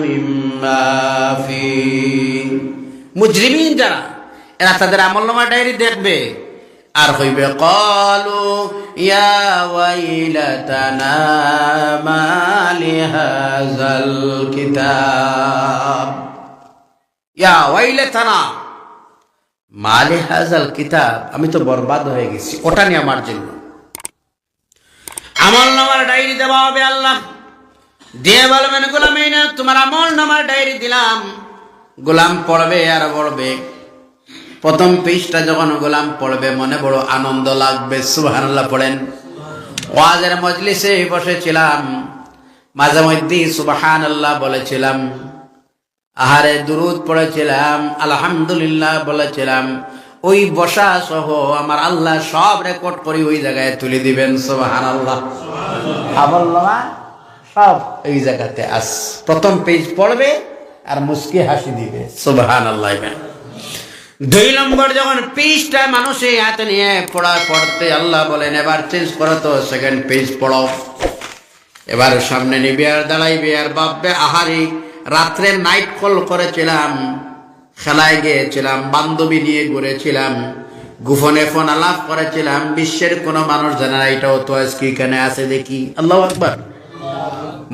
মিম্মা ফি মুজরিমিন যারা এরা তাদের আমলনামা ডায়েরি দেখবে আর হইবে ক্বালু ইয়া ওয়াইলাতানা মা লিহাযাল কিতাব ইয়া ওয়াইলাতানা মা লিহাযাল কিতাব, আমি তো বরবাদ হয়ে গেছি, ওটা নিয়ে আমার জন্য। আমলনামার ডায়েরি দেওয়া হবে আল্লাহ, দিয়ে বলবেন গোলামিনা তোমার আমলনামার ডায়েরি দিলাম। গোলাম পড়বে আর পড়বে, প্রথম পৃষ্ঠা যখন গোলাম পড়বে মনে বড় আনন্দ লাগবে। সুবহানাল্লাহ পড়েন। ওয়াজের মজলিসে বসেছিলাম, মাঝে মধ্যে সুবহানাল্লাহ বলেছিলাম, আহারে দুরুদ পড়েছিলাম, আলহামদুলিল্লাহ বলেছিলাম। ওই বসা সহ আমার আল্লাহ সব রেকর্ড করে ওই জায়গায় তুলে দিবেন। সুবহানাল্লাহ। আমলনামা সব এই জায়গাতে আস, প্রথম পেজ পড়বে আর মুস্কি হাসি দিবে। সুবহানাল্লাহ। 2 নম্বর যখন পেজটা মানুষের হাতে নিয়ে পড়তে আল্লাহ বলেন এবার চেঞ্জ করো তো, সেকেন্ড পেজ পড়ো। এবার সামনে নিবে আর দাঁড়াইবে আর ভাববে আহারে রাত্রে নাইট কল করেছিলাম, খেলায় গিয়েছিলাম, বান্ধবী নিয়ে ঘুরেছিলাম, গোপনে ফোন আলাপ করেছিলাম, বিশ্বের কোনো মানুষ জানে না, এটাও তো আজকে এখানে আছে দেখি। আল্লাহু আকবার।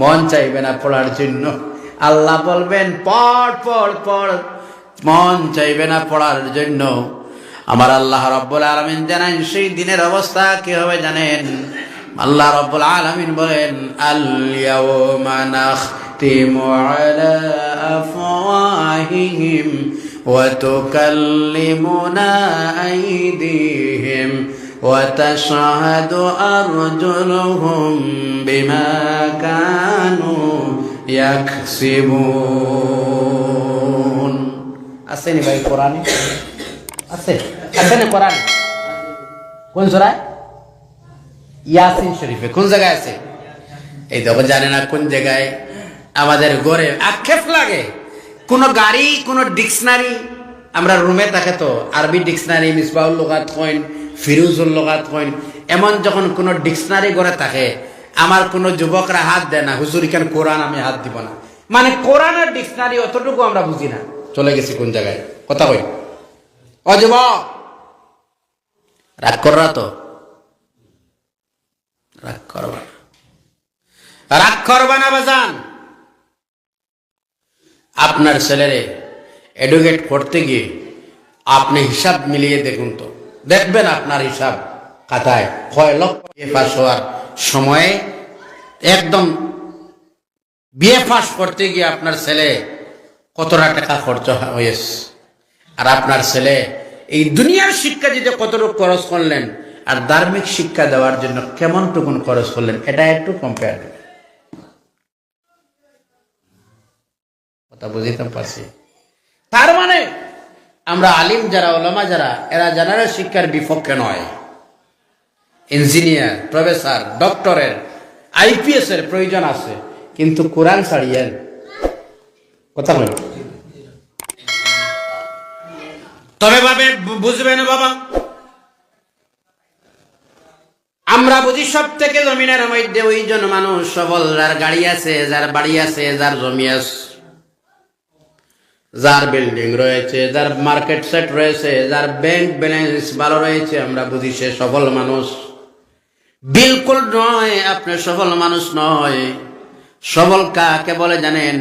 মন চাইবে না পড়ার জন্য, আল্লাহ বলবেন পড় পড় পড়, মন চাইবে না পড়ার জন্য। আমার আল্লাহ রাব্বুল আলামিন জানেন সেই দিনের অবস্থা কি হবে জানেন? আল্লাহ রাব্বুল আলামিন বলেন আল ইয়াওমা নাখতিমু আলা আফওয়াহিহিম ওয়া তুকাল্লিমুনা আইদিহিম ওয়া তাশহাদু আরজুলুহুম বিমা কানু ইয়াকসিবুন। আছে নি ভাই কোরআনে? আছে আছে না কোরআনে? কোন সূরায়? ইয়াসিন শরীফে। কোন জায়গায় আছে? এই দেখো জানে না কোন জায়গায়। আমাদের ঘরে আক্ষেপ লাগে, কোন গাড়ি কোন ডিকশনারি, আমরা রুমে থাকে তো আরবি ডিকশনারি, মিসবাহুল লুগাত কইন, ফিরুজুল লুগাত কইন, এমন যখন কোন ডিকশনারি ঘরে থাকে আমার কোন যুবকরা হাত দেয় না, হুজুর এখানে কোরআন আমি হাত দিব না। মানে কোরআনের ডিকশনারি অতটুকু আমরা বুঝি না, চলে গেছি কোন জায়গায়। কথা কই ও যুবক, রাগ কররা তো? রাগ করবা না, রাগ করবা না বাজান। আপনার ছেলেরে এডুকেট করতে গিয়ে আপনি হিসাব মিলিয়ে দেখুন তো, দেখবেন আপনার হিসাব খাতায় কয় লক্ষ পাস হওয়ার সময়ে একদম বিএ পাস করতে গিয়ে আপনার ছেলে কতটা টাকা খরচ হয়েছে, আর আপনার ছেলে এই দুনিয়ার শিক্ষা দিতে কতটুকু খরচ করলেন, আর ধার্মিক শিক্ষা দেওয়ার জন্য কেমন টুকুন খরচ করলেন, এটা একটু কম্পেয়ার। কথা বুঝিতে পারছি? তার মানে আমরা আলিম যারা, ওলামা যারা, এরা জেনারেল শিক্ষার বিপক্ষে নয়। ইঞ্জিনিয়ার, প্রফেসর, ডক্টরের, আইপিএস এর প্রয়োজন আছে, কিন্তু কোরআন ছাড়িয়ে কথা বল। তবে ভাবে বুঝবেন বাবা, আমরা বুঝি সব থেকে জমিনের মধ্যে ওইজন মানুষ সবল, যার গাড়ি আছে, যার বাড়ি আছে, যার জমি আছে, যার বিল্ডিং রয়েছে, যার মার্কেট সেট রয়েছে, যার ব্যাংক ব্যালেন্স ভালো রয়েছে, আমরা বুঝি সে সফল মানুষ। বিলকুল নয়, আপনি সফল মানুষ নয়। সবল কাকে বলে জানেন?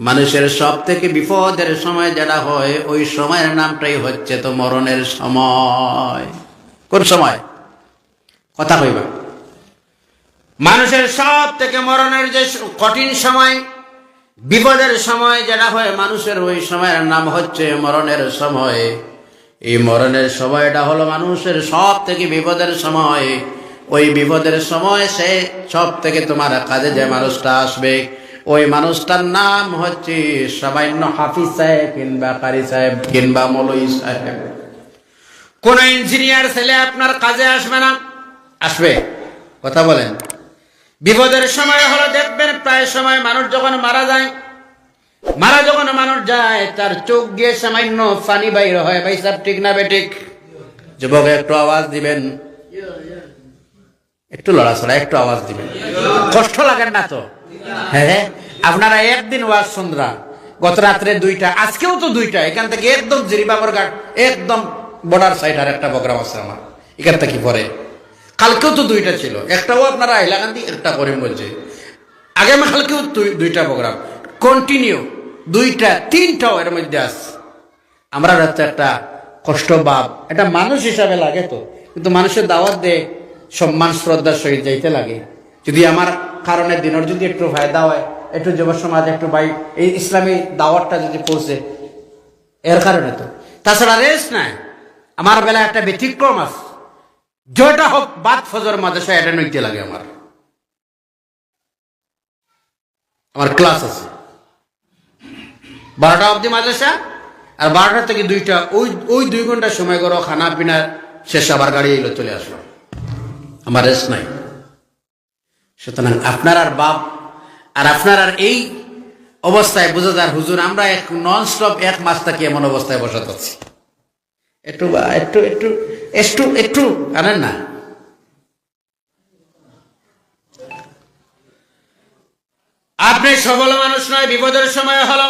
মানুষের সব থেকে বিপদের সময় যেটা হয়, ওই সময়ের নামটাই হচ্ছে তো মরণের সময়। কোন সময়? কথা কইবা। মানুষের সব থেকে মরণের যে কঠিন সময়, বিপদের সময় যেটা হয় মানুষের, ওই সময়ের নাম হচ্ছে মরণের সময়। এই মরণের সময়টা হলো মানুষের সব থেকে বিপদের সময়। ওই বিপদের সময় সে সব থেকে তোমার কাজে যে মানুষটা আসবে, ওই মানুষটার নাম হচ্ছে সামান্য হাফিজ সাহেব কিংবা কারি সাহেব কিংবা মৌলভী সাহেব। কোন ইঞ্জিনিয়ার ছেলে আপনার কাজে আসবে না? আসবে? কথা বলেন। বিপদের সময় হলো দেখবেন প্রায় সময় মানুষ যখন মারা যায়, যখন মানুষ যায় তার চোখ দিয়ে সামান্য পানি বাইর হয়। ভাই সাহেব ঠিক না বেঠিক? যুবক একটু আওয়াজ দিবেন, একটু লড়াছড়া একটু আওয়াজ দিবেন, কষ্ট লাগেন না তো? হ্যাঁ, আপনারা একদিন ওয়াজ শুনরা, গত রাত্রে 2টা, আজকেও তো 2টা, এখান থেকে একদম জিরিবাবর ঘাট একদম বর্ডার সাইড আর একটা প্রোগ্রাম আছে আমার এখান থেকে পরে। কালকেও তো 2টা ছিল, একটাও আপনারা হাইলাকান্দি, একটা করিমগঞ্জে। আগামীকালকেও 2টা প্রোগ্রাম কন্টিনিউ, 2টা 3টাও এর মধ্যে আছে। আমরা তো একটা কষ্ট ভাব, এটা মানুষ হিসাবে লাগে তো, কিন্তু মানুষের দাওয়াত দেয় সম্মান শ্রদ্ধার সহিত যাইতে লাগে। যদি আমার কারণে দিনের যদি একটু ফায়দা হয়, একটু যুব সমাজ একটু ভাই এই ইসলামী দাওয়াতটা যদি পৌঁছে, এর কারণে তো। তাছাড়া রেস নাই, আমার বেলা একটা ব্যতিক্রম আছে, যেটা হোক বাদ ফজর মাদ্রাসা এটা নইতে লাগে। আমার ক্লাস আছে 12টা অবধি মাদ্রাসা, আর 12টা থেকে 2টা, ওই 2 ঘন্টা সময় করো, খানা পিনা শেষ, আবার গাড়ি এলো চলে আসলো, আমার রেস্ট নাই। সুতরাং আপনার আর বাপ আর আপনার আর এই অবস্থায় বুঝা যার হুজুর আমরা এক নন স্টপ 1 মাস থাকি এমন অবস্থায় বসে থাকছি, একটু একটু একটু একটু একটু আনেন না। আপনি সবল মানুষ নয়, বিপদের সময় হলো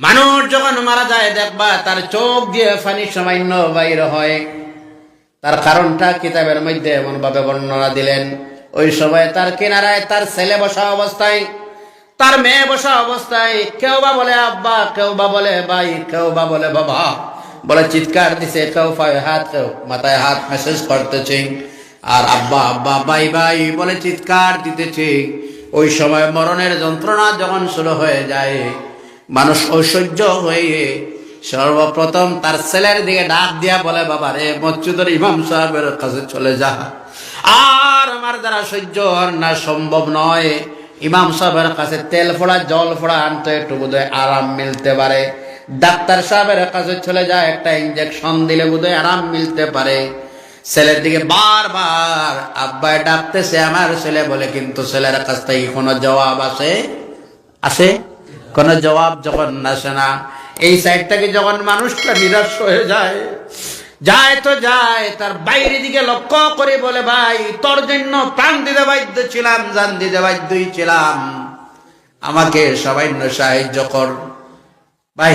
মানুষ যখন মারা যায় দেখবা তার চোখ দিয়ে পানি সামান্য বাইর হয়। তার কারণটা কিতাবের মধ্যে এমন ভাবে বর্ণনা দিলেন, ওই সময় তার কিনারায় তার ছেলে বসা অবস্থায়, তার মেয়ে বসা অবস্থায়, কেউ বা বলে আব্বা, কেউ বা বলে ভাই, কেউ বা বলে বাবা, বলে চিৎকার দিছে, কেউ পায়ে হাত, কেউ মাথায় হাত মেসেজ করতেছে, আর আব্বা আব্বা ভাই ভাই বলে চিৎকার দিতেছে। ওই সময় মরণের যন্ত্রণা যখন শুরু হয়ে যায়, মানুষ অসহ্য হয়ে সর্বপ্রথম তার ছেলের দিকে ডাক দিয়া বলে, বাবা রে, মসজিদের ইমাম সাহেবের কাছে চলে যা, আর আমার দ্বারা সহ্য না, সম্ভব নয়। ইমাম সাহেবের কাছে তেল ফোড়া জল ফোড়া আনতে একটু বোধহয় আরাম মিলতে পারে, ডাক্তার সাহেবের কাছে চলে যায়, একটা ইঞ্জেকশন দিলে বোধহয় আরাম মিলতে পারে। ছেলের দিকে বারবার আব্বাই ডাকতেছে আমার ছেলে বলে, কিন্তু ছেলের কাছ থেকে কোনো জবাব আসে কোনো জবাব যখন আসে না, এই সাইড থেকে যখন মানুষটা নিরাশ হয়ে যায় তো যায়, তার বাইরে দিকে লক্ষ্য করে বলে, ভাই তোর জন্য প্রাণ দিতে বাধ্য ছিলাম, জান দিতে বাধ্যই ছিলাম, আমাকে সামান্য সাহায্য কর। ভাই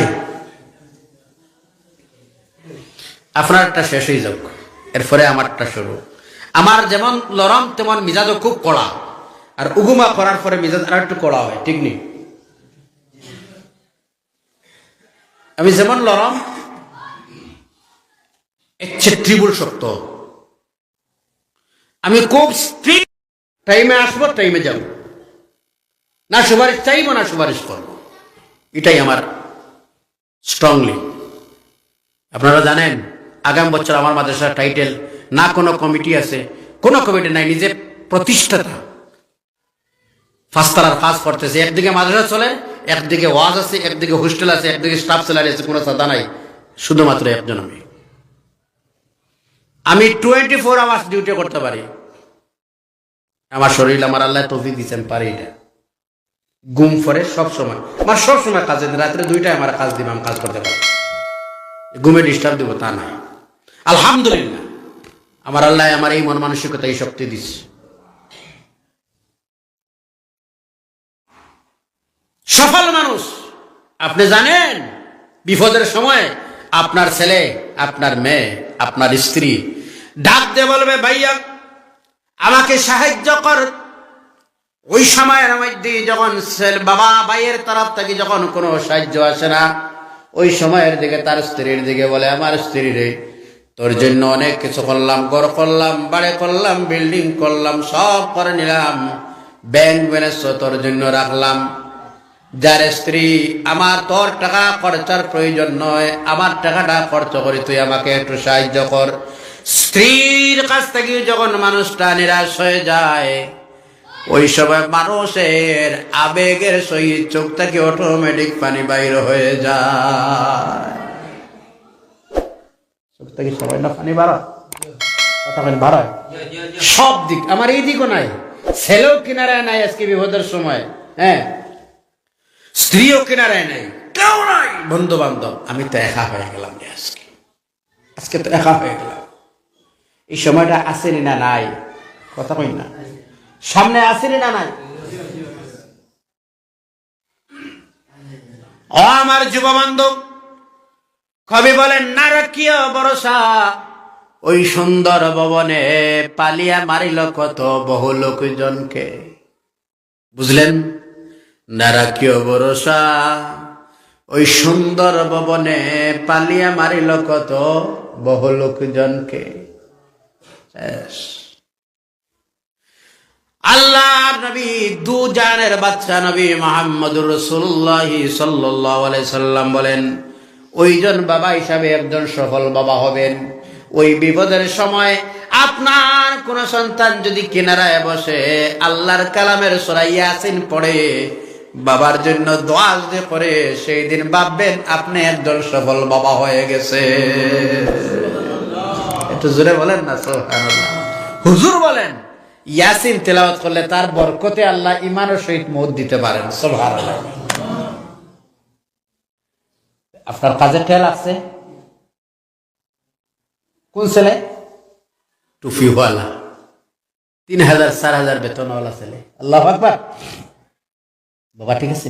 আপনারটা শেষ হয়ে যাক, এরপরে আমারটা শুরু। আমার যেমন লরম তেমন মিজাজও খুব কড়া, আর উগুমা করার পরে মিজাজ আর একটু কড়া হয়, ঠিক নেই? আমি যেমন লরম, ত্রিভুল শক্ত। আমি খুব স্ট্রিক্ট, টাইমে আসবো টাইমে যাব, না সুপারিশ চাইবো না সুপারিশ করবো, এটাই আমার স্ট্রংলি। আপনারা জানেন আগামী বছর আমার মাদ্রাসার টাইটেল না কোনো কমিটি আছে, কোনো কমিটি নাই, নিজে প্রতিষ্ঠাতা 5 তলার কাজ করতেছে। একদিকে মাদ্রাসা চলে, একদিকে ওয়াজ আছে, একদিকে হোস্টেল আছে, একদিকে স্টাফ স্যালারি আছে, কোনো সাদা নাই, শুধুমাত্র একজন আমি 24 আওয়ার্স ডিউটি করতে পারি। আমার শরীর আমার আল্লাহ তৌফিক দিচ্ছেন, পারি এটা। ঘুম পরে সবসময়, আমার সবসময় কাজে, রাত্রে 2টায় আমার কাজ দিবে, আমি কাজ করতে পারি, ঘুমে ডিস্টার্ব দিব তা নাই। আলহামদুলিল্লাহ আমার আল্লাহ আমার এই মন মানসিকতা এই শক্তি দিচ্ছে। সফল মানুষ আপনি জানেন, বিপদের সময় আপনার ছেলে, আপনার মেয়ে, আপনার স্ত্রী ডাক দিয়ে বলবে, ভাইয়া আমাকে সাহায্য কর। ওই সময়ের মধ্যে যখন বাবা ভাইয়ের তরফ থেকে যখন কোনো সাহায্য আসে না, ওই সময়ের দিকে তার স্ত্রীর দিকে বলে, আমার স্ত্রী রে, তোর জন্য অনেক কিছু করলাম, ঘর করলাম, বাড়ি করলাম, বিল্ডিং করলাম, সব করে নিলাম, ব্যাংক ব্যালেন্স তোর জন্য রাখলাম। যার স্ত্রী আমার তোর টাকা খরচার প্রয়োজন নয়, আমার টাকাটা খরচ করি, তুই আমাকে একটু সাহায্য কর। স্ত্রীর কাছ থেকে যখন মানুষটা নিরাশ হয়ে যায়, ওই সময় মানুষের আবেগের সহিত চোখ থেকে অটোমেটিক পানি বাইর হয়ে যায়। চোখ থেকে সবাই না পানি বাড়ায়, বাড়ায় সব দিক। আমার এই দিকও নাই, ছেলেও কিনারায় নাই আজকে বিপদের সময়, হ্যাঁ, স্ত্রীও কিনারায় নাই, কেউ নাই, বন্ধু বান্ধব। আমি তো একা হয়ে গেলাম, আজকে তো একা হয়ে গেলাম। এই সময়টা আসেনি না নাই? কথা কই না, সামনে আসেনি না নাই? ও আমার যুব বন্ধু, কবি বলেন নারকীয় ভরসা ওই সুন্দর ভবনে পালিয়া মারিল কত বহু লোকজনকে। বুঝলেন? নারকীয় ভরসা ওই সুন্দর ভবনে পালিয়া মারিল কত বহু লোকজনকে। আল্লাহর নবী দু জানের বাচ্চা নবী মুহাম্মদুর রাসূলুল্লাহ সাল্লাল্লাহু আলাইহি সাল্লাম বলেন, ওইজন বাবা হিসাবে একজন সফল বাবা হবেন। ওই বিপদের সময় আপনার কোন সন্তান যদি কিনারায় বসে আল্লাহর কালামের সূরা ইয়াসিন পড়ে বাবার জন্য দোয়া যদি করে, সেই দিন ভাববেন আপনি একজন সফল বাবা হয়ে গেছে। একটু জোরে বলেন না সুবহানাল্লাহ। হুজুর বলেন ইয়াসিন তেলাওয়াত করলে তার বরকতে আল্লাহ ঈমানের সহিত মওত দিতে পারেন। সুবহানাল্লাহ। আপনার কাজে ঠেল আছে? কোন ছেলে? টুপিওয়ালা, 3000 4000 বেতনওয়ালা ছেলে। আল্লাহু আকবার। বাবা ঠিক আছে?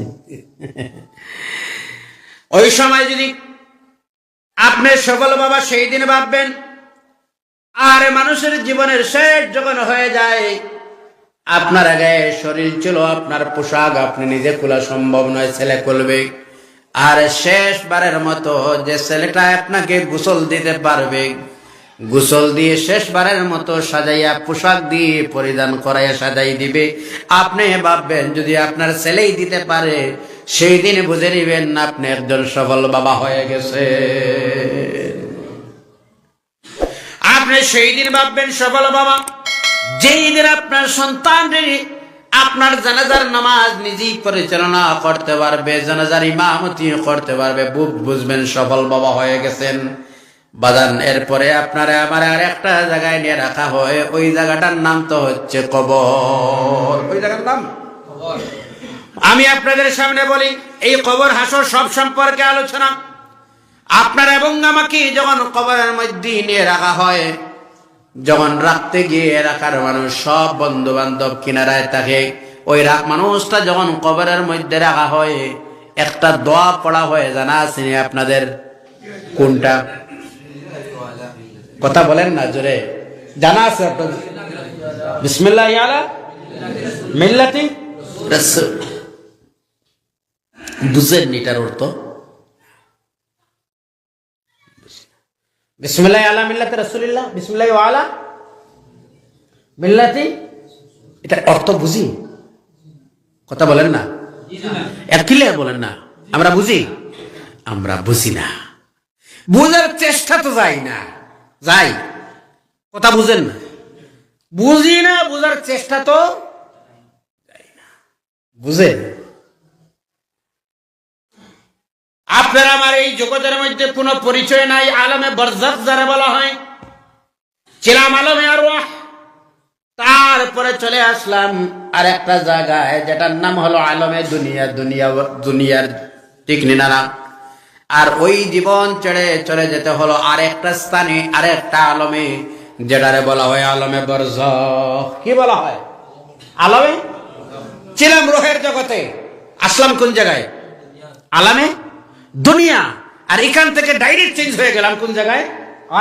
ওই সময় যদি আপনি সফল বাবা, সেই দিন ভাববেন আর মানুষের জীবনের শেষ যখন হয়ে যায়, আপনার আগে শরীর ছিল, আপনার পোশাক আপনি নিজে খোলা সম্ভব নয়, ছেলে খুলবে। আর শেষবারের মতো যে ছেলেটা আপনাকে গোসল দিতে পারবে, গোসল দিয়ে শেষবারের মতো সাজাইয়া পোশাক দিয়ে পরিধান করাইয়া সাজাই দিবে, আপনি ভাববেন যদি আপনার ছেলেই দিতে পারে, সেই দিন বুঝে নিবেন আপনি একজন সফল বাবা হয়ে গেছে। আপনি সেই দিন ভাববেন সফল বাবা যেই দিন আপনার সন্তান আপনার জানাজার নামাজ নিজেই পরিচালনা করতে পারবে, জানাজার ইমামতি করতে পারবে, বুঝবেন সফল বাবা হয়ে গেছেন। বাদান এরপরে আপনারা আমার আর একটা জায়গায় নিয়ে রাখা হয়, ওই জায়গাটার নাম তো হচ্ছে কবর। ওই জায়গার নাম কবর। আমি আপনাদের সামনে বলি, এই কবর হাসর সব সম্পর্কে আলোচনা। আপনার এবং আমাকে যখন কবরের মধ্যে নিয়ে রাখা হয়, যখন রাখতে গিয়ে রাখার মানুষ সব বন্ধু বান্ধব কিনারায় থাকে, ওই মানুষটা যখন কবরের মধ্যে রাখা হয়, একটা দোয়া পড়া হয়, জানা আছে আপনাদের? কোনটা? কথা বলেন না জোরে। জানা আছে আপনাদের? বিসমিল্লাহ আলা মিল্লাতি রাসূল। বুঝেন এটার অর্থ? বিসমিল্লাহ আলা মিল্লাতি রাসূলিল্লাহ, বিসমিল্লাহ আলা মিল্লাতি, এটা অর্থ বুঝি? কথা বলেন না, ক্লিয়ার বলেন না। আমরা বুঝি? আমরা বুঝি না, বুঝার চেষ্টা তো যাই না, যাই। কথা বুঝেন না, বুঝি না, বুঝার চেষ্টা তো যাই না। বুঝেন? আপনার আমার এই জগতের মধ্যে কোনো পরিচয় নাই। আলমে বরজাখ যারা বলা হয়, ছিলাম আলমে আরওয়াহ, তারপরে চলে আসলাম আর একটা জায়গায় যেটার নাম হলো আলমে দুনিয়া। দুনিয়ার ঠিক নিনারা। আর ওই জীবন ছেড়ে চলে যেতে হলো আর একটা স্থানে, আর একটা আলমে, যেটারে বলা হয় আলমে বরজাখ। কি বলা হয়? আলমে। ছিলাম রোহের জগতে, আসলাম কোন জায়গায়? আলমে দুনিয়া। আর এখান থেকে ডাইরেক্ট চেঞ্জ হয়ে গেলাম কোন জায়গায়?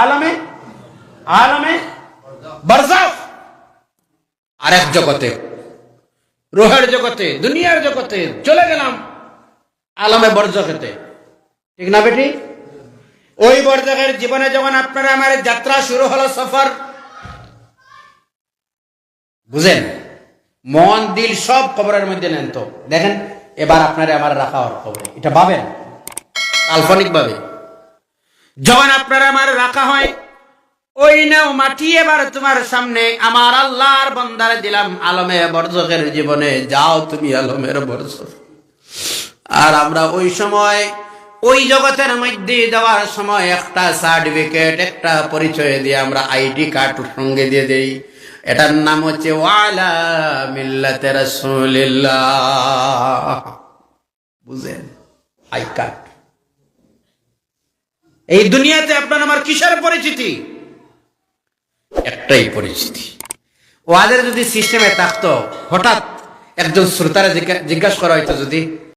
আলমে বরজাখ। আরেক জগতে, রোহের জগতে, দুনিয়ার জগতে চলে গেলাম আলমে বরজাখেতে। ঠিক না বেটি? ওই বরজাখের জীবনে যখন আপনারা আমার যাত্রা শুরু হলো, সফর, বুঝেন? মন দিল সব কবরের মধ্যে নেন। তো দেখেন এবার আপনারা আমার রাখা হওয়ার কবরে, এটা ভাবেন কাল্পনিক ভাবে। যখন আপনারা আমার রাখা হয়, ওই নাও মাটি এবার তোমার সামনে আমার আল্লাহর বান্দারে দিলাম আলমে বরজাখের জীবনে, যাও তুমি আলমের বরজাখ। আর আমরা ওই সময় ওই জগতের মধ্যে যাওয়ার সময় একটা সার্টিফিকেট, একটা পরিচয় দিয়ে আমরা আইডি কার্ড সঙ্গে দিয়ে দেই। এটার নাম হচ্ছে ওয়ালা মিল্লাতে রাসূলিল্লাহ। বুঝেন? I card. এই দুনিয়াতে আপনার আমার কিসের পরিচিতি? একটাই পরিচিতি। ওয়াদের যদি সিস্টেমে থাকতো, হঠাৎ একজন শ্রোতারা জিজ্ঞাসা করা হইতো যদি